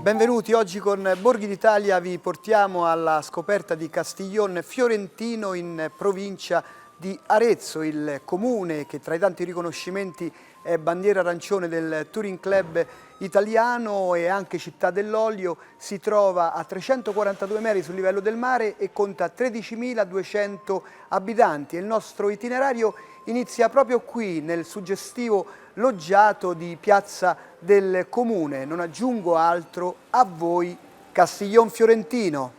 Benvenuti, oggi con Borghi d'Italia vi portiamo alla scoperta di Castiglion Fiorentino in provincia di Arezzo, il comune che tra i tanti riconoscimenti è bandiera arancione del Touring Club italiano e anche città dell'olio, si trova a 342 metri sul livello del mare e conta 13.200 abitanti. E il nostro itinerario inizia proprio qui, nel suggestivo loggiato di Piazza del Comune. Non aggiungo altro, a voi Castiglion Fiorentino.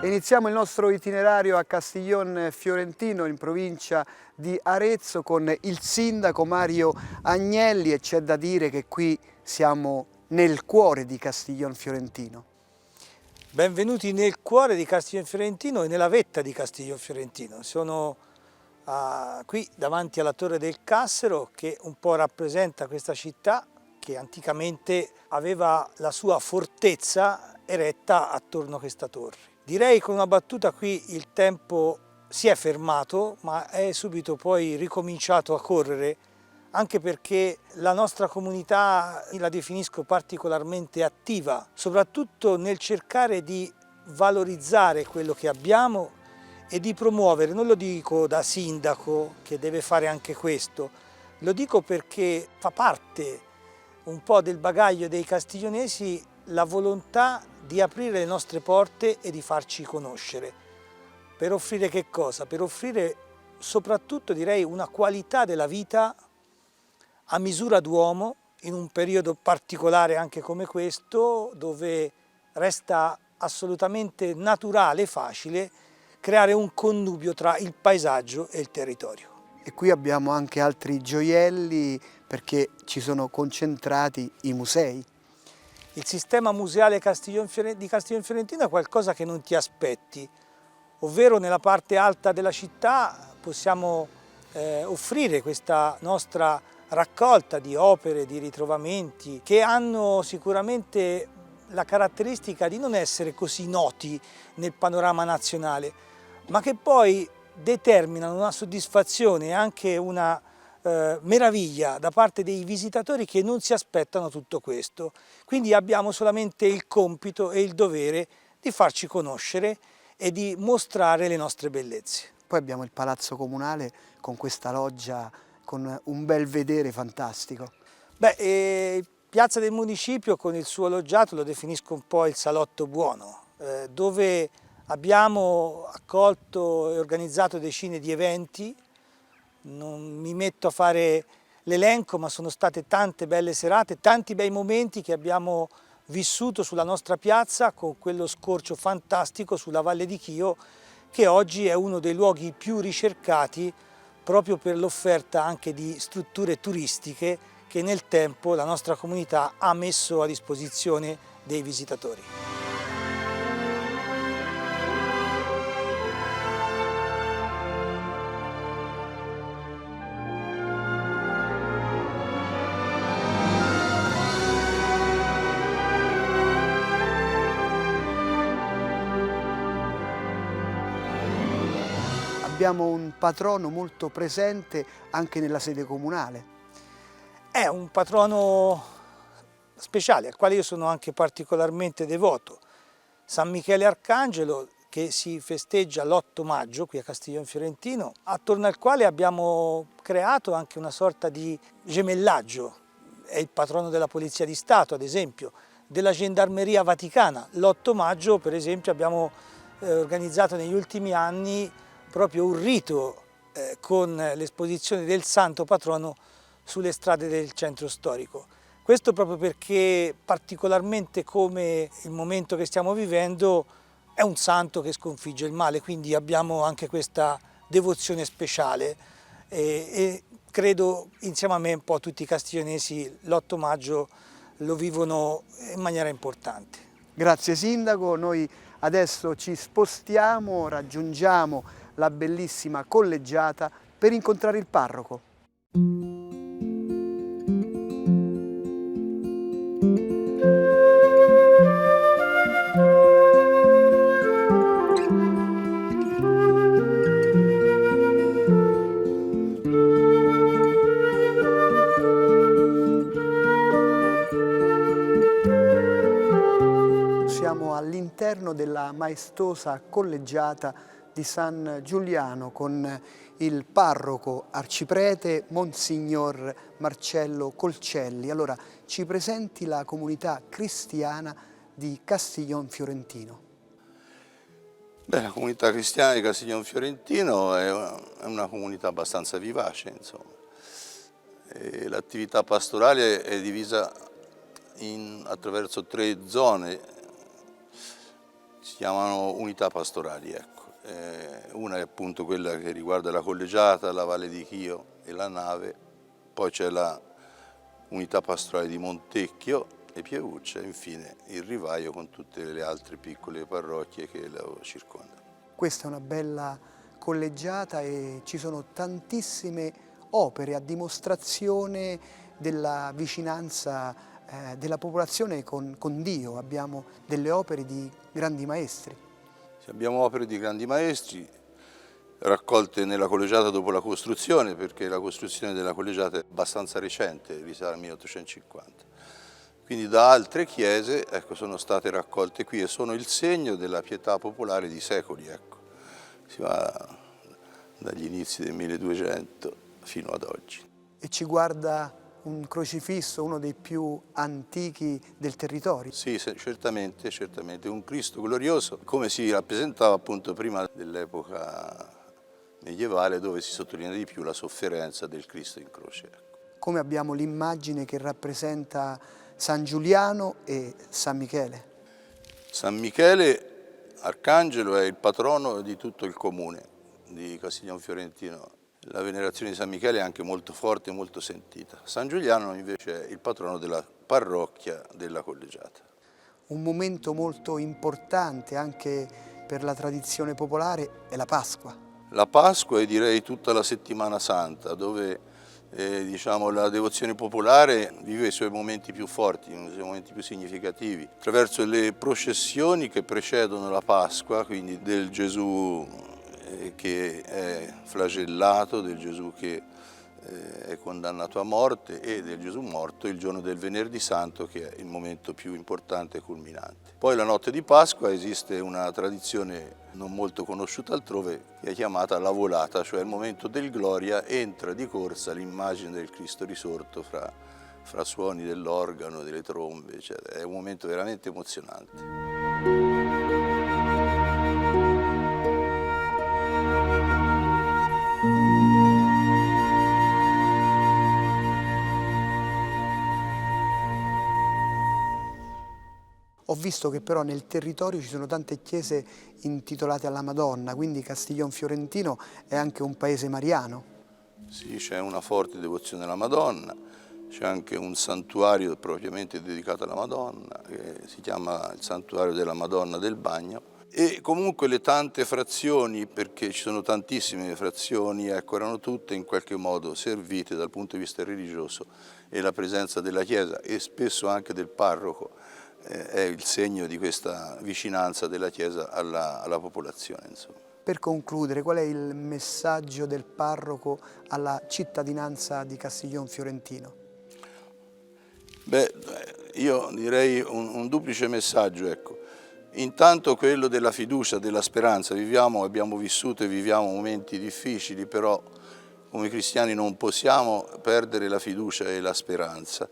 Iniziamo il nostro itinerario a Castiglion Fiorentino in provincia di Arezzo con il sindaco Mario Agnelli e c'è da dire che qui siamo nel cuore di Castiglion Fiorentino. Benvenuti nel cuore di Castiglion Fiorentino e nella vetta di Castiglion Fiorentino. Sono qui davanti alla Torre del Cassero che un po' rappresenta questa città che anticamente aveva la sua fortezza eretta attorno a questa torre. Direi con una battuta qui il tempo si è fermato, ma è subito poi ricominciato a correre, anche perché la nostra comunità la definisco particolarmente attiva, soprattutto nel cercare di valorizzare quello che abbiamo e di promuovere, non lo dico da sindaco che deve fare anche questo, lo dico perché fa parte un po' del bagaglio dei castiglionesi la volontà di aprire le nostre porte e di farci conoscere. Per offrire che cosa? Per offrire soprattutto, direi, una qualità della vita a misura d'uomo in un periodo particolare anche come questo, dove resta assolutamente naturale e facile creare un connubio tra il paesaggio e il territorio. E qui abbiamo anche altri gioielli perché ci sono concentrati i musei. Il sistema museale di Castiglion Fiorentino è qualcosa che non ti aspetti, ovvero nella parte alta della città possiamo offrire questa nostra raccolta di opere, di ritrovamenti che hanno sicuramente la caratteristica di non essere così noti nel panorama nazionale, ma che poi determinano una soddisfazione e anche una meraviglia da parte dei visitatori che non si aspettano tutto questo. Quindi abbiamo solamente il compito e il dovere di farci conoscere e di mostrare le nostre bellezze. Poi abbiamo il Palazzo Comunale con questa loggia con un bel vedere fantastico. Piazza del Municipio con il suo loggiato lo definisco un po' il salotto buono, dove abbiamo accolto e organizzato decine di eventi. Non mi metto a fare l'elenco, ma sono state tante belle serate, tanti bei momenti che abbiamo vissuto sulla nostra piazza con quello scorcio fantastico sulla Valle di Chio, che oggi è uno dei luoghi più ricercati proprio per l'offerta anche di strutture turistiche che nel tempo la nostra comunità ha messo a disposizione dei visitatori. Abbiamo un patrono molto presente anche nella sede comunale. È un patrono speciale, al quale io sono anche particolarmente devoto. San Michele Arcangelo, che si festeggia l'8 maggio qui a Castiglion Fiorentino, attorno al quale abbiamo creato anche una sorta di gemellaggio. È il patrono della Polizia di Stato, ad esempio, della Gendarmeria Vaticana. L'8 maggio, per esempio, abbiamo organizzato negli ultimi anni proprio un rito con l'esposizione del santo patrono sulle strade del centro storico. Questo proprio perché, particolarmente come il momento che stiamo vivendo, è un santo che sconfigge il male, quindi abbiamo anche questa devozione speciale e credo insieme a me un po' tutti i castiglionesi l'8 maggio lo vivono in maniera importante. Grazie sindaco, noi adesso ci spostiamo, raggiungiamo la bellissima collegiata per incontrare il parroco. all'interno della maestosa collegiata di San Giuliano con il parroco arciprete Monsignor Marcello Colcelli. Allora, ci presenti la comunità cristiana di Castiglion Fiorentino. Beh, la comunità cristiana di Castiglion Fiorentino è una comunità abbastanza vivace, insomma. L'attività pastorale è divisa attraverso 3 zone, si chiamano unità pastorali, ecco. Una è appunto quella che riguarda la collegiata, la Valle di Chio e la Nave, poi c'è la unità pastorale di Montecchio e Pieuccia e infine il Rivaio con tutte le altre piccole parrocchie che lo circondano. Questa è una bella collegiata e ci sono tantissime opere a dimostrazione della vicinanza della popolazione con Dio. Abbiamo delle opere di grandi maestri. Abbiamo opere di grandi maestri raccolte nella collegiata dopo la costruzione, perché la costruzione della collegiata è abbastanza recente, risale al 1850. Quindi da altre chiese, ecco, sono state raccolte qui e sono il segno della pietà popolare di secoli. Ecco. Si va dagli inizi del 1200 fino ad oggi. E ci guarda un crocifisso, uno dei più antichi del territorio. Sì, certamente, un Cristo glorioso, come si rappresentava appunto prima dell'epoca medievale, dove si sottolinea di più la sofferenza del Cristo in croce. Ecco. Come abbiamo l'immagine che rappresenta San Giuliano e San Michele. San Michele, arcangelo, è il patrono di tutto il comune di Castiglion Fiorentino. La venerazione di San Michele è anche molto forte e molto sentita. San Giuliano invece è il patrono della parrocchia della collegiata. Un momento molto importante anche per la tradizione popolare è la Pasqua. La Pasqua e direi tutta la Settimana Santa, dove diciamo, la devozione popolare vive i suoi momenti più forti, i suoi momenti più significativi, attraverso le processioni che precedono la Pasqua, quindi del Gesù che è flagellato, del Gesù che è condannato a morte e del Gesù morto il giorno del Venerdì Santo, che è il momento più importante e culminante. Poi la notte di Pasqua esiste una tradizione non molto conosciuta altrove che è chiamata la volata, cioè il momento del Gloria, entra di corsa l'immagine del Cristo risorto fra suoni dell'organo, delle trombe, cioè è un momento veramente emozionante. Ho visto che però nel territorio ci sono tante chiese intitolate alla Madonna, quindi Castiglion Fiorentino è anche un paese mariano. Sì, c'è una forte devozione alla Madonna, c'è anche un santuario propriamente dedicato alla Madonna, che si chiama il Santuario della Madonna del Bagno. E comunque le tante frazioni, perché ci sono tantissime frazioni, ecco, erano tutte in qualche modo servite dal punto di vista religioso e la presenza della Chiesa e spesso anche del parroco è il segno di questa vicinanza della Chiesa alla popolazione. Insomma. Per concludere, qual è il messaggio del parroco alla cittadinanza di Castiglion Fiorentino? Beh, io direi un duplice messaggio, ecco. Intanto quello della fiducia, della speranza. Abbiamo vissuto e viviamo momenti difficili, però come cristiani non possiamo perdere la fiducia e la speranza.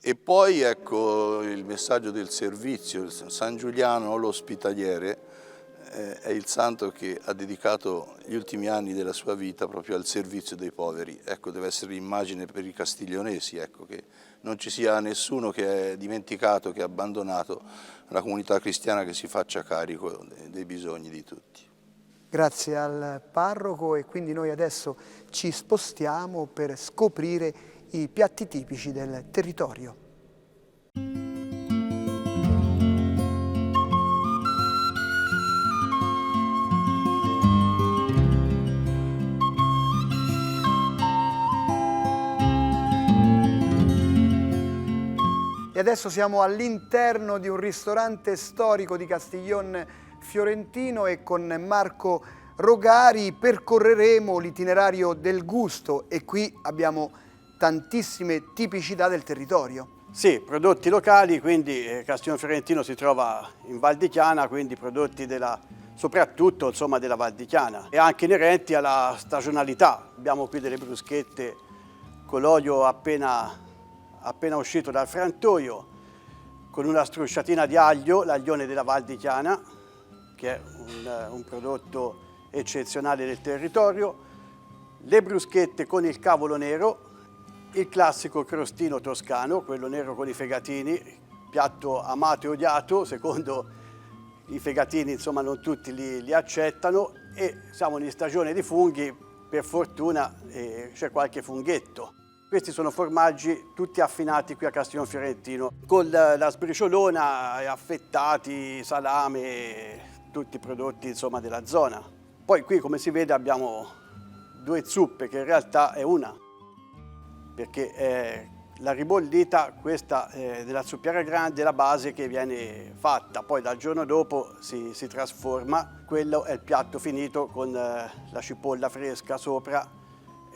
E poi ecco il messaggio del servizio. San Giuliano l'Ospitaliere è il santo che ha dedicato gli ultimi anni della sua vita proprio al servizio dei poveri. Ecco, deve essere l'immagine per i castiglionesi, ecco, che non ci sia nessuno che è dimenticato, che è abbandonato, la comunità cristiana che si faccia carico dei bisogni di tutti. Grazie al parroco e quindi noi adesso ci spostiamo per scoprire i piatti tipici del territorio. E adesso siamo all'interno di un ristorante storico di Castiglion Fiorentino e con Marco Rogari percorreremo l'itinerario del gusto e qui abbiamo tantissime tipicità del territorio. Sì, prodotti locali, quindi Castiglione Fiorentino si trova in Val di Chiana, quindi prodotti soprattutto insomma, della Val di Chiana e anche inerenti alla stagionalità. Abbiamo qui delle bruschette con l'olio appena uscito dal frantoio, con una strusciatina di aglio, l'aglione della Val di Chiana, che è un prodotto eccezionale del territorio, le bruschette con il cavolo nero, il classico crostino toscano, quello nero con i fegatini, piatto amato e odiato, secondo i fegatini insomma non tutti li accettano, e siamo in stagione di funghi, per fortuna c'è qualche funghetto. Questi sono formaggi tutti affinati qui a Castiglione Fiorentino, con la sbriciolona, affettati, salame, tutti i prodotti insomma della zona. Poi qui come si vede abbiamo due zuppe, che in realtà è una, perché è la ribollita, questa della zuppiera grande, la base che viene fatta, poi dal giorno dopo si trasforma, quello è il piatto finito con la cipolla fresca sopra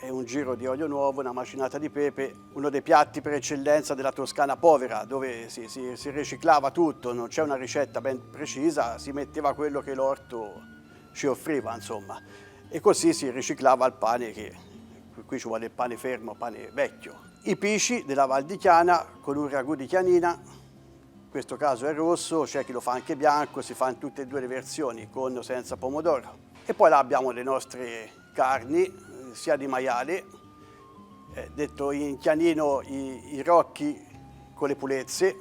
e un giro di olio nuovo, una macinata di pepe, uno dei piatti per eccellenza della Toscana povera, dove si riciclava tutto, non c'è una ricetta ben precisa, si metteva quello che l'orto ci offriva, insomma, e così si riciclava il pane, che qui ci vuole il pane fermo, pane vecchio. I pisci della Val di Chiana con un ragù di chianina, in questo caso è rosso, c'è chi lo fa anche bianco, si fa in tutte e due le versioni, con o senza pomodoro. E poi là abbiamo le nostre carni, sia di maiale, detto in chianino i rocchi con le pulezze,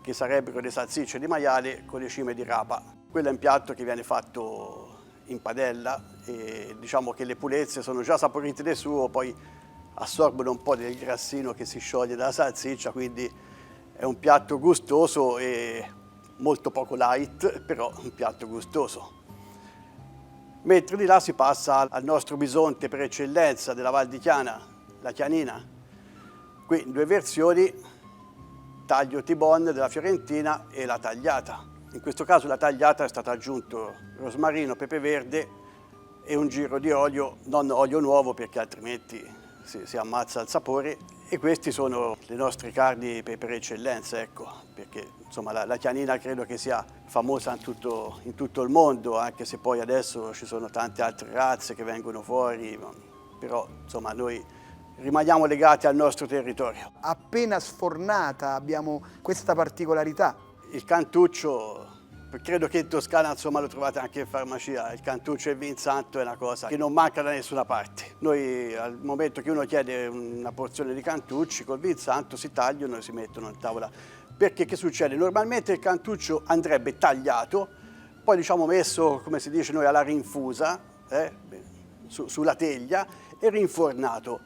che sarebbero le salsicce di maiale con le cime di rapa. Quello è un piatto che viene fatto in padella e diciamo che le pulezze sono già saporite di suo, poi assorbono un po' del grassino che si scioglie dalla salsiccia, quindi è un piatto gustoso e molto poco light, però un piatto gustoso. Mentre di là si passa al nostro bisonte per eccellenza della Val di Chiana, la chianina. Qui in due versioni, taglio T-bone della Fiorentina e la tagliata. In questo caso la tagliata è stata aggiunto rosmarino, pepe verde e un giro di olio, non olio nuovo perché altrimenti si ammazza il sapore. E questi sono le nostre carni per eccellenza, ecco, perché insomma la chianina credo che sia famosa in tutto il mondo, anche se poi adesso ci sono tante altre razze che vengono fuori, però insomma noi rimaniamo legati al nostro territorio. Appena sfornata abbiamo questa particolarità. Il cantuccio, credo che in Toscana insomma lo trovate anche in farmacia, il cantuccio e il vin santo è una cosa che non manca da nessuna parte. Noi al momento che uno chiede una porzione di cantucci col vin santo si tagliano e si mettono in tavola. Perché che succede? Normalmente il cantuccio andrebbe tagliato, poi diciamo messo, come si dice noi, alla rinfusa, sulla teglia e rinfornato.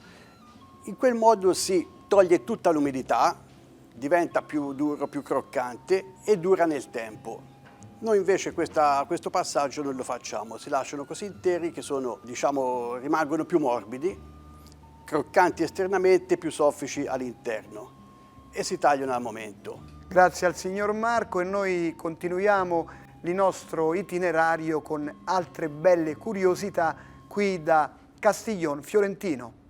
In quel modo si toglie tutta l'umidità, diventa più duro, più croccante e dura nel tempo. Noi invece questo passaggio non lo facciamo, si lasciano così interi che sono, diciamo, rimangono più morbidi, croccanti esternamente, più soffici all'interno e si tagliano al momento. Grazie al signor Marco e noi continuiamo il nostro itinerario con altre belle curiosità qui da Castiglione Fiorentino.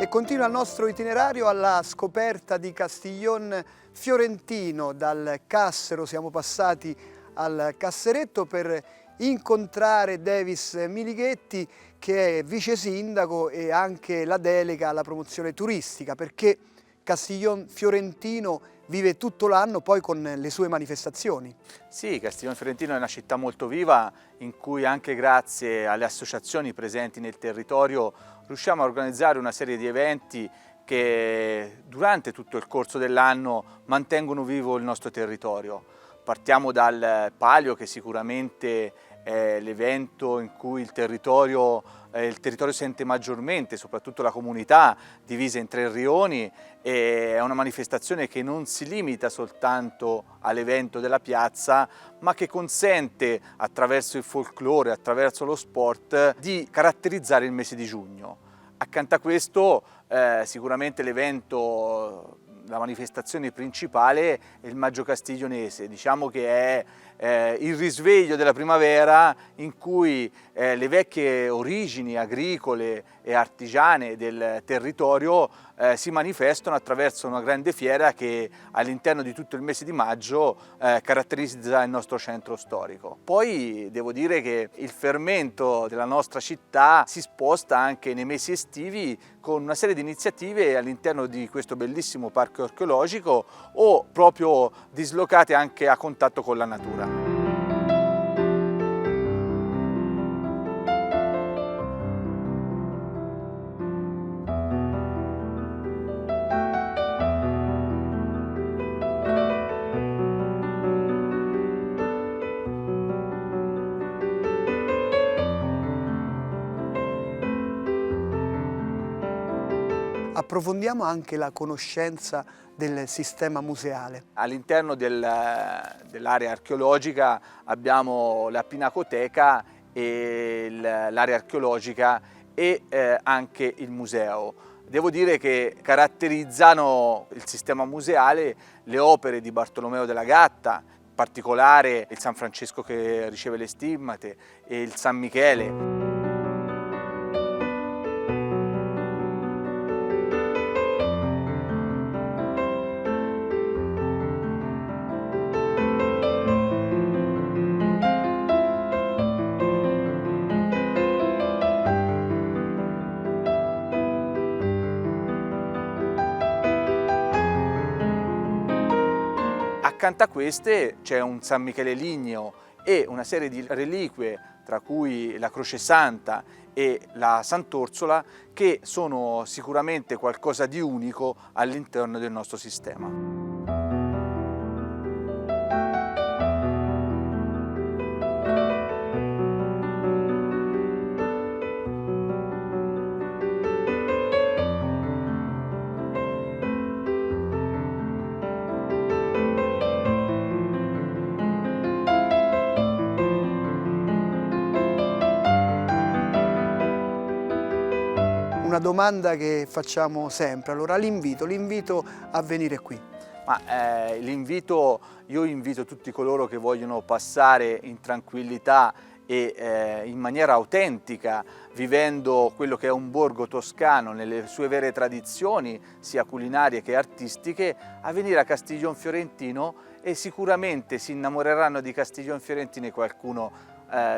Continua il nostro itinerario alla scoperta di Castiglione Fiorentino. Dal Cassero siamo passati al Casseretto per incontrare Davis Milighetti, che è vice sindaco e anche la delega alla promozione turistica, perché Castiglione Fiorentino vive tutto l'anno poi con le sue manifestazioni. Sì, Castiglione Fiorentino è una città molto viva in cui anche grazie alle associazioni presenti nel territorio riusciamo a organizzare una serie di eventi che durante tutto il corso dell'anno mantengono vivo il nostro territorio. Partiamo dal Palio, che sicuramente è l'evento in cui il territorio sente maggiormente, soprattutto la comunità divisa in 3 rioni, e è una manifestazione che non si limita soltanto all'evento della piazza, ma che consente, attraverso il folklore, attraverso lo sport, di caratterizzare il mese di giugno. Accanto a questo sicuramente l'evento la manifestazione principale è il Maggio Castiglionese, diciamo che è il risveglio della primavera in cui le vecchie origini agricole e artigiane del territorio si manifestano attraverso una grande fiera che all'interno di tutto il mese di maggio caratterizza il nostro centro storico. Poi devo dire che il fermento della nostra città si sposta anche nei mesi estivi con una serie di iniziative all'interno di questo bellissimo parco archeologico o proprio dislocate anche a contatto con la natura. Approfondiamo anche la conoscenza del sistema museale. All'interno dell'area archeologica abbiamo la Pinacoteca e l'area archeologica e anche il museo. Devo dire che caratterizzano il sistema museale le opere di Bartolomeo della Gatta, in particolare il San Francesco che riceve le stimmate e il San Michele. Accanto a queste c'è un San Michele ligneo e una serie di reliquie, tra cui la Croce Santa e la Sant'Orsola, che sono sicuramente qualcosa di unico all'interno del nostro sistema. Una domanda che facciamo sempre, allora l'invito a venire qui. Io invito tutti coloro che vogliono passare in tranquillità e in maniera autentica, vivendo quello che è un borgo toscano nelle sue vere tradizioni, sia culinarie che artistiche, a venire a Castiglion Fiorentino e sicuramente si innamoreranno di Castiglion Fiorentino e qualcuno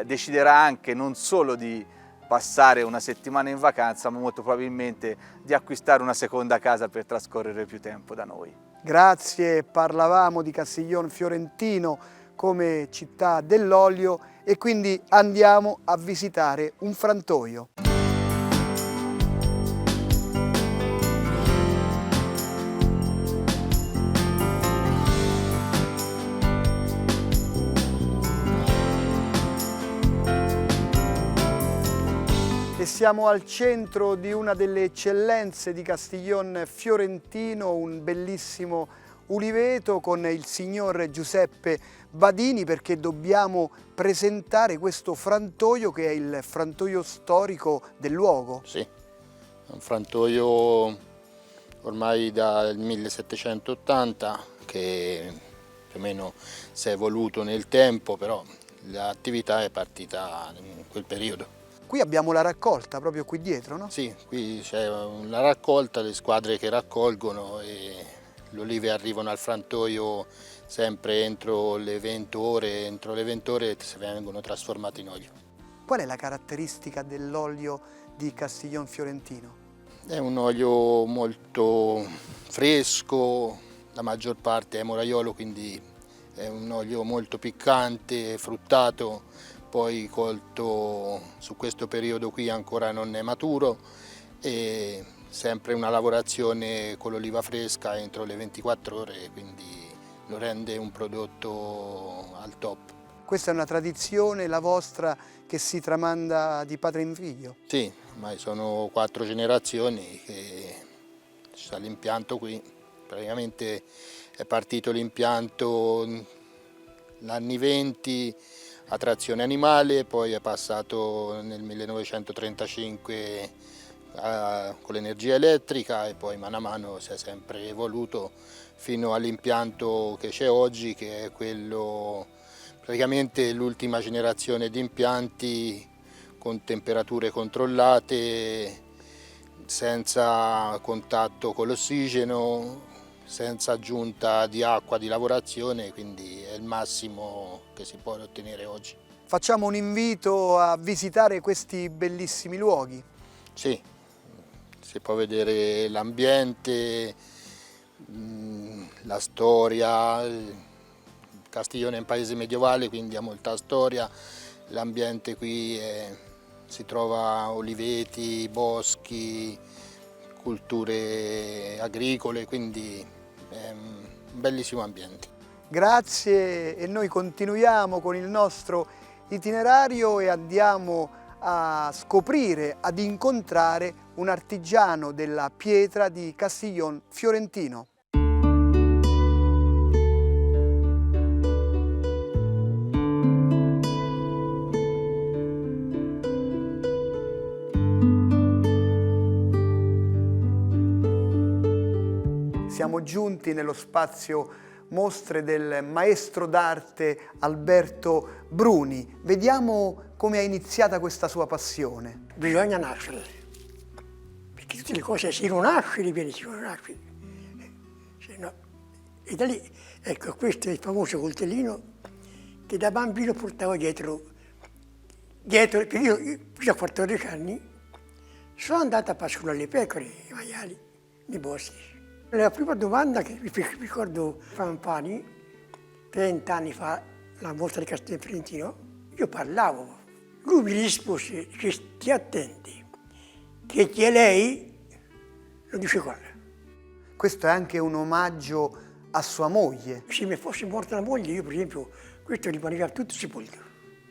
deciderà anche non solo di passare una settimana in vacanza, ma molto probabilmente di acquistare una seconda casa per trascorrere più tempo da noi. Grazie, parlavamo di Castiglion Fiorentino come città dell'olio e quindi andiamo a visitare un frantoio. Siamo al centro di una delle eccellenze di Castiglion Fiorentino, un bellissimo uliveto con il signor Giuseppe Badini, perché dobbiamo presentare questo frantoio che è il frantoio storico del luogo. Sì, è un frantoio ormai dal 1780 che più o meno si è evoluto nel tempo, però l'attività è partita in quel periodo. Qui abbiamo la raccolta, proprio qui dietro, no? Sì, qui c'è la raccolta, le squadre che raccolgono e le olive arrivano al frantoio sempre entro le 20 ore, vengono trasformate in olio. Qual è la caratteristica dell'olio di Castiglion Fiorentino? È un olio molto fresco, la maggior parte è moraiolo, quindi è un olio molto piccante, fruttato, poi colto su questo periodo qui ancora non è maturo e sempre una lavorazione con l'oliva fresca entro le 24 ore, quindi lo rende un prodotto al top. Questa è una tradizione, la vostra, che si tramanda di padre in figlio? Sì, ormai sono 4 generazioni che c'è l'impianto qui. Praticamente è partito l'impianto negli anni 20 a trazione animale, poi è passato nel 1935 con l'energia elettrica, e poi mano a mano si è sempre evoluto fino all'impianto che c'è oggi, che è quello, praticamente l'ultima generazione di impianti con temperature controllate, senza contatto con l'ossigeno, senza aggiunta di acqua di lavorazione, quindi è il massimo che si può ottenere oggi. Facciamo un invito a visitare questi bellissimi luoghi. Sì, si può vedere l'ambiente, la storia. Castiglione è un paese medievale, quindi ha molta storia. L'ambiente qui si trova oliveti, boschi, culture agricole, quindi è un bellissimo ambiente. Grazie, e noi continuiamo con il nostro itinerario e andiamo a scoprire, ad incontrare un artigiano della pietra di Castiglion Fiorentino. Siamo giunti nello spazio mostre del maestro d'arte Alberto Bruni. Vediamo come è iniziata questa sua passione. Bisogna nascere, perché tutte le cose se non nasci rivieni, se non nasci. Se no. E da lì, ecco, questo è il famoso coltellino che da bambino portavo dietro, perché io fino a 14 anni sono andato a pascolare le pecore, i maiali, nei boschi. La prima domanda che mi ricordo Fanfani, 30 anni fa, la mostra di Castiglion Fiorentino, io parlavo. Lui mi rispose che stia attenti, che è lei non dice cosa. Questo è anche un omaggio a sua moglie. Se mi fosse morta la moglie, io per esempio, questo rimaneva tutto sepolto.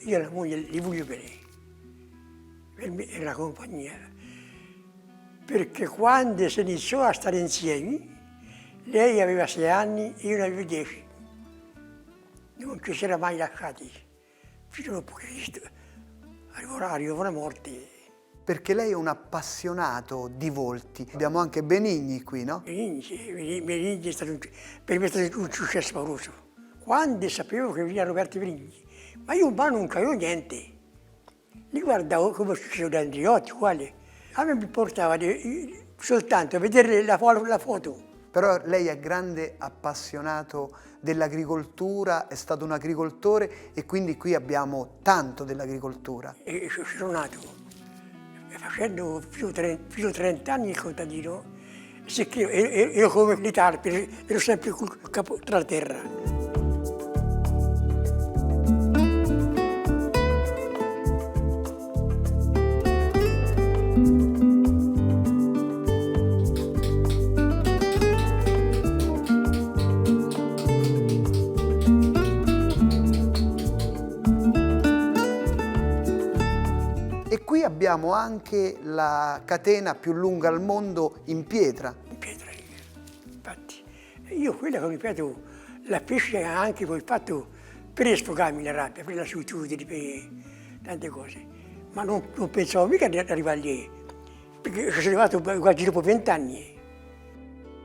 Io la moglie li voglio bene, per me è una compagnia. Perché quando si iniziò a stare insieme, lei aveva 6 anni e io ne avevo 10. Non ci si era mai lasciati, fino dopo Cristo. Arrivò la morte. Perché lei è un appassionato di volti. Abbiamo anche Benigni qui, no? Benigni è stato per me è stato un successo pauroso. Quando sapevo che veniva Roberto Benigni, ma io in mano non avevo niente. Li guardavo come successo da Andriotti, uguale. A me mi portava soltanto a vedere la foto. Però lei è grande appassionato dell'agricoltura, è stato un agricoltore e quindi qui abbiamo tanto dell'agricoltura. E sono nato, facendo più di 30 anni il contadino, ero come l'Italia, ero sempre col capo tra la terra. E qui abbiamo anche la catena più lunga al mondo in pietra. In pietra, infatti. Io quella che ripeto, la pesca anche poi fatto per sfogarmi la rabbia, per la solitudine, per tante cose. Ma non pensavo mica di arrivare lì, perché sono arrivato quasi dopo 20 anni.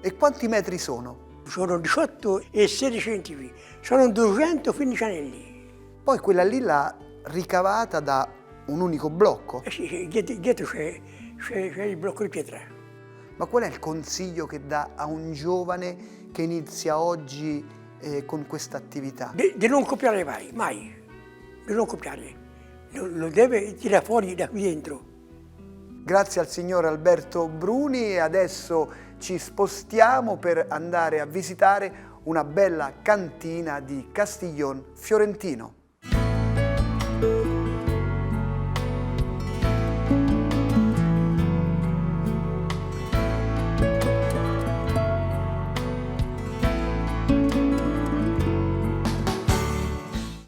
E quanti metri sono? Sono 18 e 16 centimetri, sono 215 anelli. Poi quella lì l'ha ricavata da un unico blocco. Sì, dietro c'è il blocco di pietra. Ma qual è il consiglio che dà a un giovane che inizia oggi con questa attività? Di non copiare mai, di non copiare. Lo deve tirare fuori da qui dentro. Grazie al signor Alberto Bruni e adesso ci spostiamo per andare a visitare una bella cantina di Castiglion Fiorentino.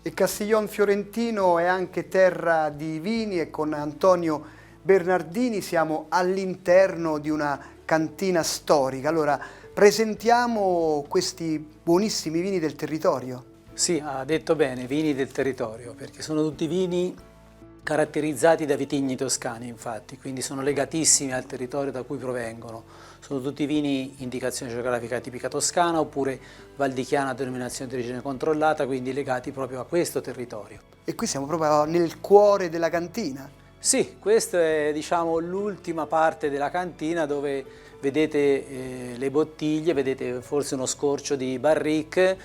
Il Castiglion Fiorentino è anche terra di vini e con Antonio Bernardini siamo all'interno di una cantina storica. Allora, presentiamo questi buonissimi vini del territorio. Sì, ha detto bene, vini del territorio, perché sono tutti vini caratterizzati da vitigni toscani infatti, quindi sono legatissimi al territorio da cui provengono. Sono tutti vini indicazione geografica tipica toscana oppure valdichiana denominazione di origine controllata, quindi legati proprio a questo territorio. E qui siamo proprio nel cuore della cantina. Sì, questa è diciamo l'ultima parte della cantina dove vedete le bottiglie, vedete forse uno scorcio di barrique,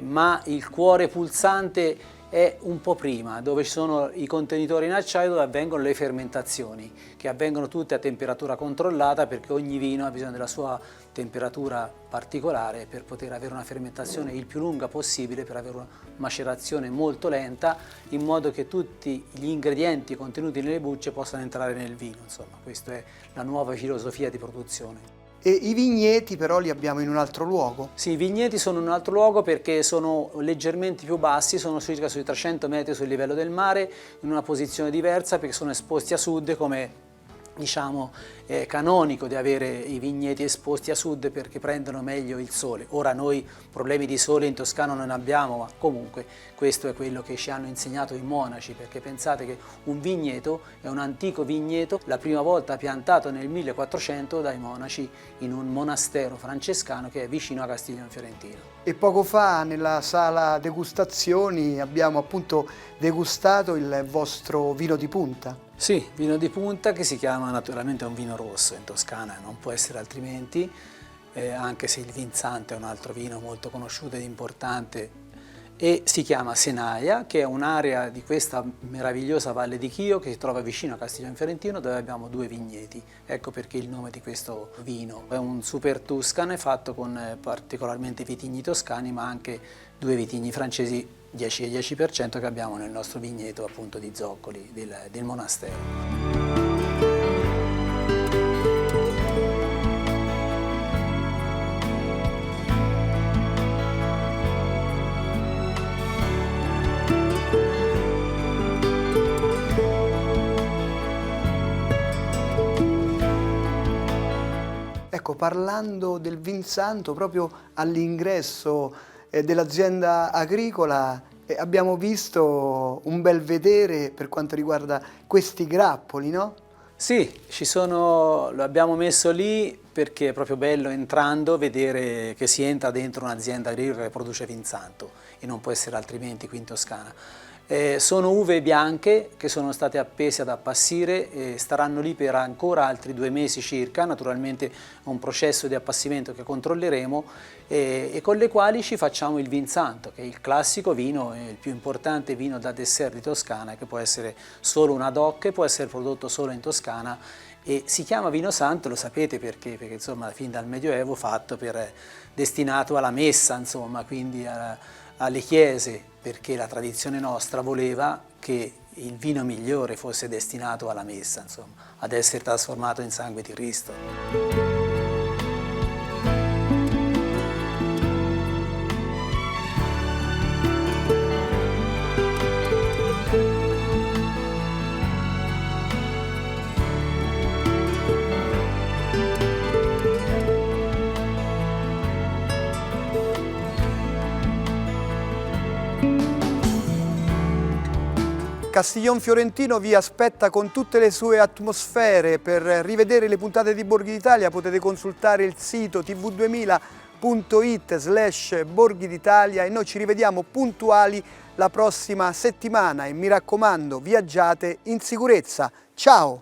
ma il cuore pulsante è un po' prima, dove ci sono i contenitori in acciaio dove avvengono le fermentazioni, che avvengono tutte a temperatura controllata perché ogni vino ha bisogno della sua temperatura particolare per poter avere una fermentazione il più lunga possibile, per avere una macerazione molto lenta, in modo che tutti gli ingredienti contenuti nelle bucce possano entrare nel vino. Insomma, questa è la nuova filosofia di produzione. E i vigneti però li abbiamo in un altro luogo? Sì, i vigneti sono in un altro luogo perché sono leggermente più bassi, sono circa sui 300 metri sul livello del mare, in una posizione diversa perché sono esposti a sud, come diciamo è canonico di avere i vigneti esposti a sud perché prendono meglio il sole. Ora noi problemi di sole in Toscana non ne abbiamo, ma comunque questo è quello che ci hanno insegnato i monaci, perché pensate che un vigneto è un antico vigneto, la prima volta piantato nel 1400 dai monaci in un monastero francescano che è vicino a Castiglion Fiorentino. E poco fa nella sala degustazioni abbiamo appunto degustato il vostro vino di punta. Sì, vino di punta che si chiama naturalmente un vino rosso in Toscana, non può essere altrimenti, anche se il Vinzante è un altro vino molto conosciuto ed importante, e si chiama Senaia, che è un'area di questa meravigliosa Valle di Chio che si trova vicino a Castiglion Fiorentino, dove abbiamo 2 vigneti. Ecco perché il nome di questo vino. È un super Tuscane fatto con particolarmente vitigni toscani, ma anche 2 vitigni francesi 10 e 10% che abbiamo nel nostro vigneto appunto di Zoccoli del monastero. Ecco, parlando del Vinsanto, proprio all'ingresso dell'azienda agricola abbiamo visto un bel vedere per quanto riguarda questi grappoli, no? Sì, lo abbiamo messo lì perché è proprio bello entrando vedere che si entra dentro un'azienda agricola che produce Vinsanto e non può essere altrimenti qui in Toscana. Sono uve bianche che sono state appese ad appassire e staranno lì per ancora altri 2 mesi circa, naturalmente è un processo di appassimento che controlleremo e con le quali ci facciamo il Vinsanto, che è il classico vino, il più importante vino da dessert di Toscana, che può essere solo una DOC, può essere prodotto solo in Toscana e si chiama vino santo, lo sapete perché insomma fin dal Medioevo fatto destinato alla messa, insomma, quindi alle chiese, perché la tradizione nostra voleva che il vino migliore fosse destinato alla messa, insomma, ad essere trasformato in sangue di Cristo. Castiglion Fiorentino vi aspetta con tutte le sue atmosfere. Per rivedere le puntate di Borghi d'Italia potete consultare il sito tv2000.it/Borghi d'Italia e noi ci rivediamo puntuali la prossima settimana e mi raccomando, viaggiate in sicurezza. Ciao!